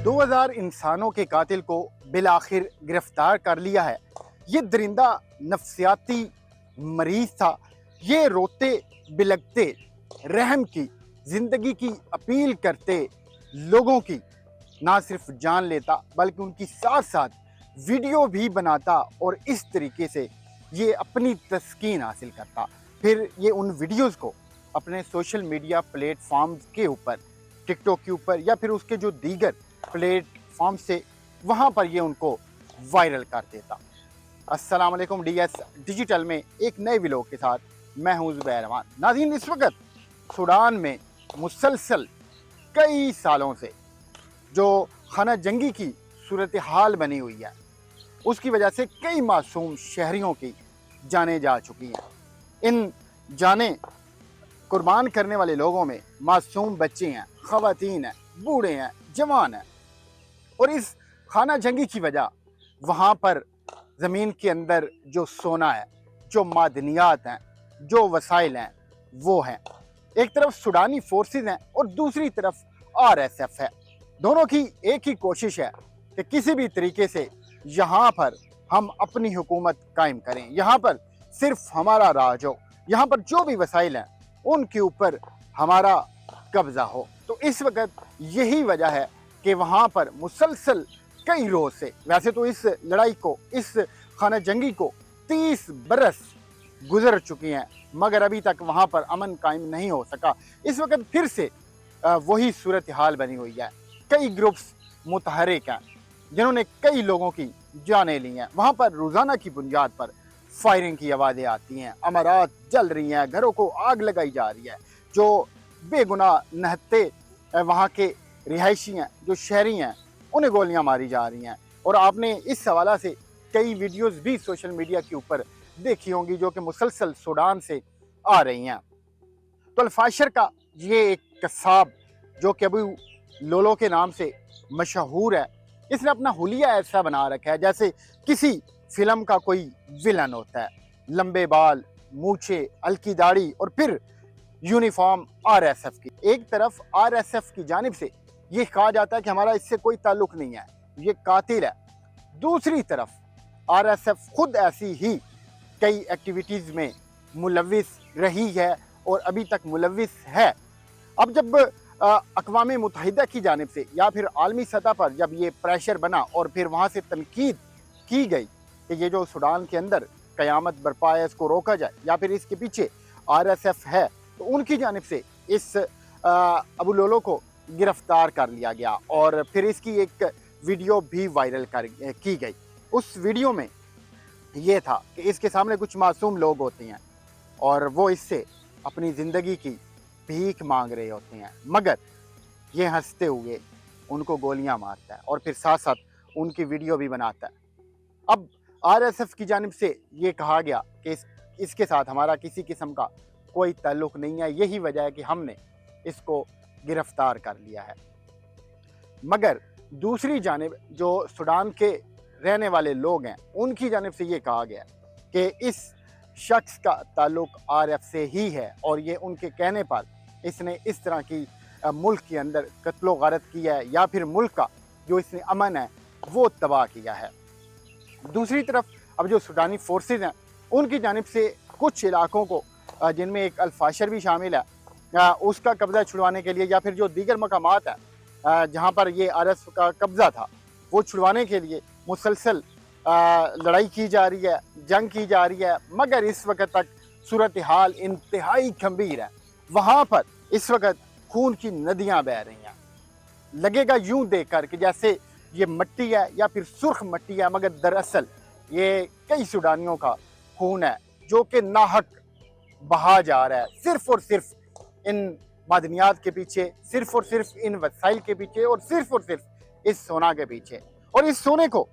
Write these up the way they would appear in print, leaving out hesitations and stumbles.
2000 انسانوں کے قاتل کو بالآخر گرفتار کر لیا ہے۔ یہ درندہ نفسیاتی مریض تھا۔ یہ روتے بلکتے رحم کی زندگی کی اپیل کرتے لوگوں کی نہ صرف جان لیتا بلکہ ان کی ساتھ ساتھ ویڈیو بھی بناتا اور اس طریقے سے یہ اپنی تسکین حاصل کرتا۔ پھر یہ ان ویڈیوز کو اپنے سوشل میڈیا پلیٹ فارمز کے اوپر، ٹک ٹاک کے اوپر یا پھر اس کے جو دیگر پلیٹ فارم سے وہاں پر یہ ان کو وائرل کر دیتا۔ السلام علیکم، ڈی ایس ڈیجیٹل میں ایک نئے ویلوگ کے ساتھ میں ہوں زبیر امان۔ ناظرین، اس وقت سوڈان میں مسلسل کئی سالوں سے جو خانہ جنگی کی صورتحال بنی ہوئی ہے، اس کی وجہ سے کئی معصوم شہریوں کی جانیں جا چکی ہیں۔ ان جانیں قربان کرنے والے لوگوں میں معصوم بچے ہیں، خواتین ہیں، بوڑھے ہیں، جوان ہیں، اور اس خانہ جنگی کی وجہ وہاں پر زمین کے اندر جو سونا ہے، جو معدنیات ہیں، جو وسائل ہیں، وہ ہیں۔ ایک طرف سوڈانی فورسز ہیں اور دوسری طرف RSF ہے۔ دونوں کی ایک ہی کوشش ہے کہ کسی بھی طریقے سے یہاں پر ہم اپنی حکومت قائم کریں، یہاں پر صرف ہمارا راج ہو، یہاں پر جو بھی وسائل ہیں ان کے اوپر ہمارا قبضہ ہو۔ تو اس وقت یہی وجہ ہے کہ وہاں پر مسلسل کئی روز سے، ویسے تو اس لڑائی کو، اس خانہ جنگی کو 30 برس گزر چکی ہیں، مگر ابھی تک وہاں پر امن قائم نہیں ہو سکا۔ اس وقت پھر سے وہی صورتحال بنی ہوئی ہے۔ کئی گروپس متحرک ہیں جنہوں نے کئی لوگوں کی جانیں لی ہیں۔ وہاں پر روزانہ کی بنیاد پر فائرنگ کی آوازیں آتی ہیں، عمارات جل رہی ہیں، گھروں کو آگ لگائی جا رہی ہے۔ جو بے گناہ نہتے وہاں کے رہائشی ہیں، جو شہری ہیں، انہیں گولیاں ماری جا رہی ہیں۔ اور آپ نے اس حوالہ سے کئی ویڈیوز بھی سوشل میڈیا کے اوپر دیکھی ہوں گی جو کہ مسلسل سوڈان سے آ رہی ہیں۔ تو الفاشر کا یہ ایک قصاب جو کہ ابو لولو کے نام سے مشہور ہے، اس نے اپنا حلیہ ایسا بنا رکھا ہے جیسے کسی فلم کا کوئی ویلن ہوتا ہے۔ لمبے بال، مونچھیں، ہلکی داڑھی اور پھر یونیفارم RSF کی۔ ایک طرف RSF کی جانب سے یہ کہا جاتا ہے کہ ہمارا اس سے کوئی تعلق نہیں ہے، یہ قاتل ہے۔ دوسری طرف RSF خود ایسی ہی کئی ایکٹیویٹیز میں ملوث رہی ہے اور ابھی تک ملوث ہے۔ اب جب اقوام متحدہ کی جانب سے یا پھر عالمی سطح پر جب یہ پریشر بنا اور پھر وہاں سے تنقید کی گئی کہ یہ جو سوڈان کے اندر قیامت برپا ہے، اس کو روکا جائے یا پھر اس کے پیچھے RSF ہے، تو ان کی جانب سے اس ابو لولو کو گرفتار کر لیا گیا اور پھر اس کی ایک ویڈیو بھی وائرل کی گئی۔ اس ویڈیو میں یہ تھا کہ اس کے سامنے کچھ معصوم لوگ ہوتے ہیں اور وہ اس سے اپنی زندگی کی بھیک مانگ رہے ہوتے ہیں، مگر یہ ہنستے ہوئے ان کو گولیاں مارتا ہے اور پھر ساتھ ساتھ ان کی ویڈیو بھی بناتا ہے۔ اب RSF کی جانب سے یہ کہا گیا کہ اس کے ساتھ ہمارا کسی قسم کا کوئی تعلق نہیں ہے، یہی وجہ ہے کہ ہم نے اس کو گرفتار کر لیا ہے۔ مگر دوسری جانب جو سوڈان کے رہنے والے لوگ ہیں ان کی جانب سے یہ کہا گیا کہ اس شخص کا تعلق RF سے ہی ہے اور یہ ان کے کہنے پر اس نے اس طرح کی ملک کے اندر قتل و غارت کی ہے یا پھر ملک کا جو اس نے امن ہے وہ تباہ کیا ہے۔ دوسری طرف اب جو سوڈانی فورسز ہیں ان کی جانب سے کچھ علاقوں کو جن میں ایک الفاشر بھی شامل ہے، اس کا قبضہ چھڑوانے کے لیے یا پھر جو دیگر مقامات ہیں جہاں پر یہ RSF کا قبضہ تھا وہ چھڑوانے کے لیے مسلسل لڑائی کی جا رہی ہے، جنگ کی جا رہی ہے، مگر اس وقت تک صورتحال انتہائی گھمبیر ہے۔ وہاں پر اس وقت خون کی ندیاں بہہ رہی ہیں۔ لگے گا یوں دیکھ کر کہ جیسے یہ مٹی ہے یا پھر سرخ مٹی ہے، مگر دراصل یہ کئی سوڈانیوں کا خون ہے جو کہ ناحق بہا جا رہا ہے، صرف اور صرف ان معدنیات کے پیچھے، صرف اور صرف ان وسائل کے پیچھے اور صرف اس سونا کے پیچھے۔ اور اس سونے کو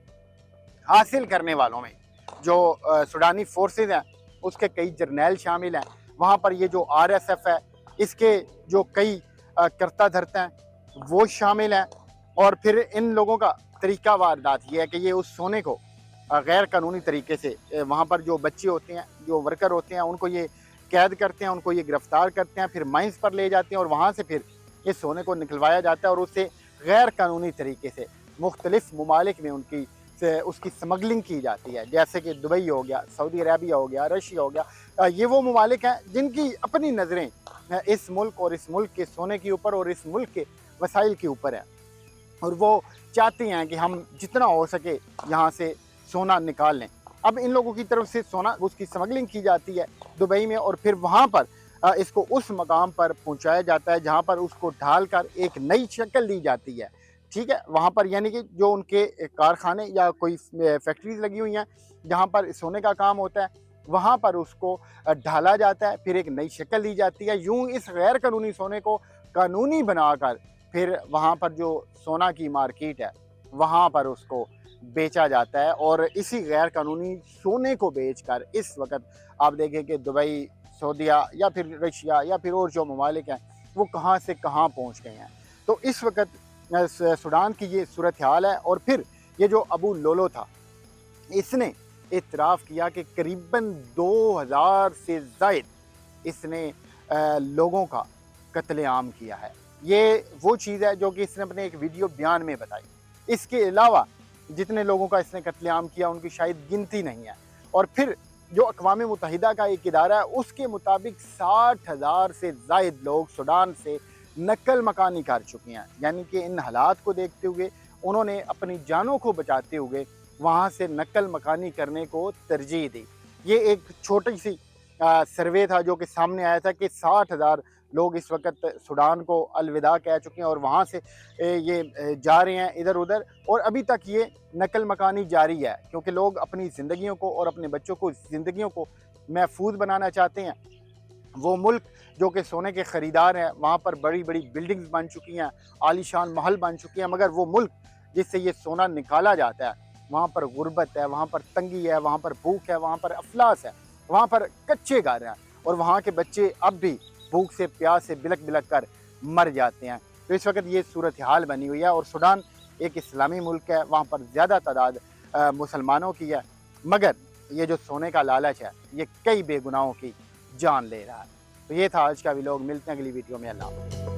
حاصل کرنے والوں میں جو سوڈانی فورسز ہیں اس کے کئی جرنیل شامل ہیں۔ وہاں پر یہ جو RSF ہے اس کے جو کئی کرتا دھرتا ہیں وہ شامل ہیں۔ اور پھر ان لوگوں کا طریقہ واردات یہ ہے کہ یہ اس سونے کو غیر قانونی طریقے سے وہاں پر جو بچے ہوتے ہیں، جو ورکر ہوتے ہیں، ان کو یہ قید کرتے ہیں، ان کو یہ گرفتار کرتے ہیں، پھر مائنز پر لے جاتے ہیں اور وہاں سے پھر یہ سونے کو نکلوایا جاتا ہے اور اسے غیر قانونی طریقے سے مختلف ممالک میں اس کی سمگلنگ کی جاتی ہے، جیسے کہ دبئی ہو گیا، سعودی عربیہ ہو گیا، رشیا ہو گیا۔ یہ وہ ممالک ہیں جن کی اپنی نظریں اس ملک اور اس ملک کے سونے کے اوپر اور اس ملک کے وسائل کے اوپر ہیں، اور وہ چاہتے ہیں کہ ہم جتنا ہو سکے یہاں سے سونا نکال لیں۔ اب ان لوگوں کی طرف سے سونا اس کی سمگلنگ کی جاتی ہے دبئی میں، اور پھر وہاں پر اس کو اس مقام پر پہنچایا جاتا ہے جہاں پر اس کو ڈھال کر ایک نئی شکل دی جاتی ہے، ٹھیک ہے۔ وہاں پر یعنی کہ جو ان کے کارخانے یا کوئی فیکٹریز لگی ہوئی ہیں جہاں پر سونے کا کام ہوتا ہے، وہاں پر اس کو ڈھالا جاتا ہے، پھر ایک نئی شکل دی جاتی ہے۔ یوں اس غیر قانونی سونے کو قانونی بنا کر پھر وہاں پر جو سونا کی مارکیٹ ہے وہاں پر اس کو بیچا جاتا ہے، اور اسی غیر قانونی سونے کو بیچ کر اس وقت آپ دیکھیں کہ دبئی، سعودیہ یا پھر رشیا یا پھر اور جو ممالک ہیں وہ کہاں سے کہاں پہنچ گئے ہیں۔ تو اس وقت سوڈان کی یہ صورتحال ہے، اور پھر یہ جو ابو لولو تھا اس نے اعتراف کیا کہ قریباً 2000 سے زائد اس نے لوگوں کا قتل عام کیا ہے۔ یہ وہ چیز ہے جو کہ اس نے اپنے ایک ویڈیو بیان میں بتائی۔ اس کے علاوہ جتنے لوگوں کا اس نے قتل عام کیا ان کی شاید گنتی نہیں ہے۔ اور پھر جو اقوام متحدہ کا ایک ادارہ ہے اس کے مطابق 60,000 سے زائد لوگ سوڈان سے نقل مکانی کر چکے ہیں، یعنی کہ ان حالات کو دیکھتے ہوئے انہوں نے اپنی جانوں کو بچاتے ہوئے وہاں سے نقل مکانی کرنے کو ترجیح دی۔ یہ ایک چھوٹی سی سروے تھا جو کہ سامنے آیا تھا کہ 60,000 لوگ اس وقت سوڈان کو الوداع کہہ چکے ہیں اور وہاں سے یہ جا رہے ہیں ادھر ادھر، اور ابھی تک یہ نقل مکانی جاری ہے کیونکہ لوگ اپنی زندگیوں کو اور اپنے بچوں کو زندگیوں کو محفوظ بنانا چاہتے ہیں۔ وہ ملک جو کہ سونے کے خریدار ہیں وہاں پر بڑی بڑی بلڈنگز بن چکی ہیں، عالیشان محل بن چکی ہیں، مگر وہ ملک جس سے یہ سونا نکالا جاتا ہے وہاں پر غربت ہے، وہاں پر تنگی ہے، وہاں پر بھوک ہے، وہاں پر افلاس ہے، وہاں پر کچے گھر ہیں، اور وہاں کے بچے اب بھی بھوک سے پیاس سے بلک بلک کر مر جاتے ہیں۔ تو اس وقت یہ صورتحال بنی ہوئی ہے، اور سوڈان ایک اسلامی ملک ہے، وہاں پر زیادہ تعداد مسلمانوں کی ہے، مگر یہ جو سونے کا لالچ ہے یہ کئی بے گناہوں کی جان لے رہا ہے۔ تو یہ تھا آج کا ویلوگ، ملتے ہیں اگلی ویڈیو میں، اللہ حافظ۔